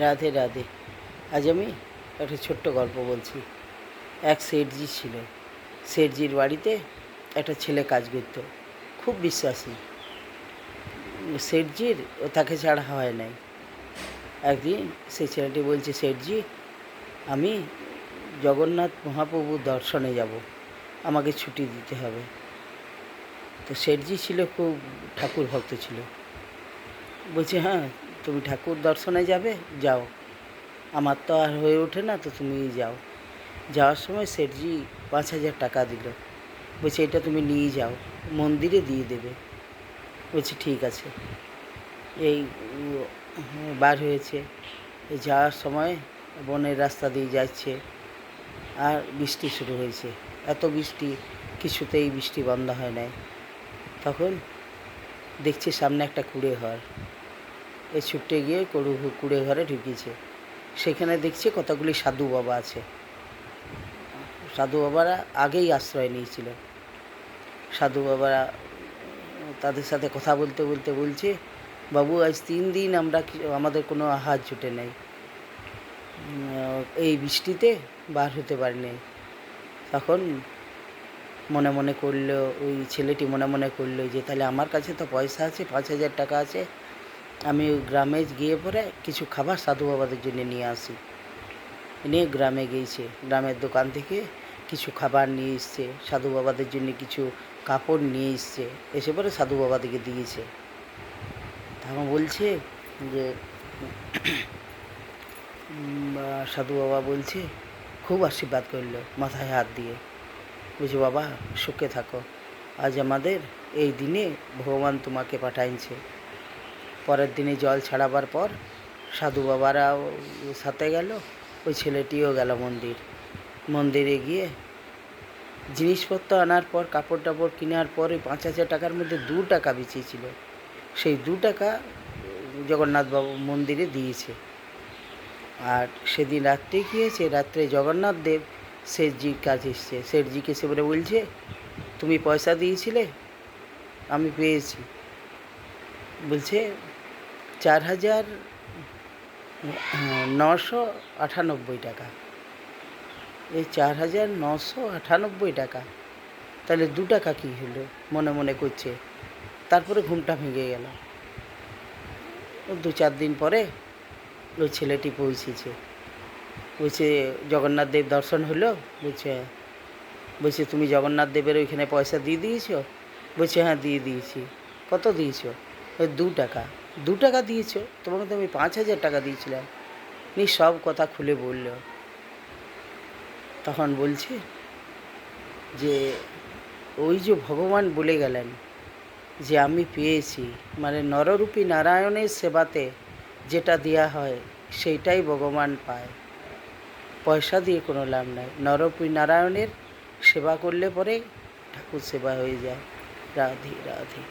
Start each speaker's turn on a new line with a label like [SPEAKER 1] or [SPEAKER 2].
[SPEAKER 1] রাধে রাধে। আজ আমি একটা ছোট্ট গল্প বলছি। এক শেঠজি ছিল। শেঠজির বাড়িতে একটা ছেলে কাজ করত, খুব বিশ্বাসী। শেঠজির তাকে ছাড়া হয় নাই। একদিন সেই ছেলেটি বলছে, শেঠজি আমি জগন্নাথ মহাপ্রভুর দর্শনে যাব, আমাকে ছুটি দিতে হবে। তো শেঠজি ছিল খুব ঠাকুর ভক্ত ছিল। বলছে, হ্যাঁ তুমি ঠাকুর দর্শনে যাবে, যাও, আমার তো আর হয়ে ওঠে না, তো তুমিই যাও। যাওয়ার সময় শেঠজি 5,000 টাকা দিল। বলছে এটা তুমি নিয়ে যাও, মন্দিরে দিয়ে দেবে। বলছে ঠিক আছে। এই বার হয়েছে, যাওয়ার সময় বনের রাস্তা দিয়ে যাচ্ছে, আর বৃষ্টি শুরু হয়েছে। এত বৃষ্টি, কিছুতেই বৃষ্টি বন্ধ হয় নাই। তখন দেখছে সামনে একটা কুঁড়ে ঘর। এই ছুটে গিয়ে কুঁড়ে ঘরে ঢুকিয়েছে। সেখানে দেখছে কতগুলি সাধু বাবা আছে। সাধু বাবারা আগেই আশ্রয় নিয়েছিল। সাধু বাবারা তাদের সাথে কথা বলতে বলতে বলছে, বাবু আজ 3 দিন আমাদের কোনো আহার জুটে নেই, এই বৃষ্টিতে বার হতে পারিনি। তখন মনে মনে করলো, ওই ছেলেটি মনে মনে করলো যে তাহলে আমার কাছে তো পয়সা আছে, 5,000 টাকা আছে, আমি ওই গ্রামে গিয়ে পরে কিছু খাবার সাধু বাবাদের জন্য নিয়ে আসি। নিয়ে গ্রামে গিয়েছে, গ্রামের দোকান থেকে কিছু খাবার নিয়ে এসছে, সাধু বাবাদের জন্য কিছু কাপড় নিয়ে এসছে, এসে পরে সাধু বাবাদেরকে দিয়েছে। তখন বলছে যে সাধু বাবা বলছে, খুব আশীর্বাদ করলো মাথায় হাত দিয়ে। বলছে বাবা সুখে থাকো, আজ আমাদের এই দিনে ভগবান তোমাকে পাঠাইছে। পরের দিনে জল ছাড়াবার পর সাধু বাবারাও সাথে গেল, ওই ছেলেটিও গেল মন্দিরে গিয়ে জিনিসপত্র আনার পর, কাপড় টাপড় কেনার পর ওই 5,000 টাকার মধ্যে 2 টাকা বেঁচেছিল। সেই 2 টাকা জগন্নাথ বাবু মন্দিরে দিয়েছে। আর সেদিন রাত্রে কী হয়েছে, রাত্রে জগন্নাথ দেব শেঠজির কাছে এসছে। শেঠজিকে এসে বলে বলছে, তুমি পয়সা দিয়েছিলে, আমি পেয়েছি। বলছে 4,998 টাকা। এই 4,998 টাকা, তাহলে 2 টাকা কী হলো মনে মনে করছে। তারপরে ঘুমটা ভেঙে গেল। 2-4 দিন পরে ওই ছেলেটি পৌঁছেছে। বলছে জগন্নাথ দেব দর্শন হলো? বলছে তুমি জগন্নাথ দেবের ওইখানে পয়সা দিয়ে দিয়েছো? বলছে হ্যাঁ দিয়ে দিয়েছি। কত দিয়েছো? ওই 2 টাকা। 2 টাকা দিয়েছো? তোমাকে তো আমি 5,000 টাকা দিয়েছিলাম। সব কথা খুলে বলল। তখন বলছে যে ওই যে ভগবান বলে গেলেন যে আমি পেয়েছি, মানে নররূপী নারায়ণের সেবাতে যেটা দেওয়া হয় সেইটাই ভগবান পায়, পয়সা দিয়ে কোনো লাভ নাই। নররূপী নারায়ণের সেবা করলে পরে ঠাকুর সেবা হয়ে যায়। রাধে রাধে।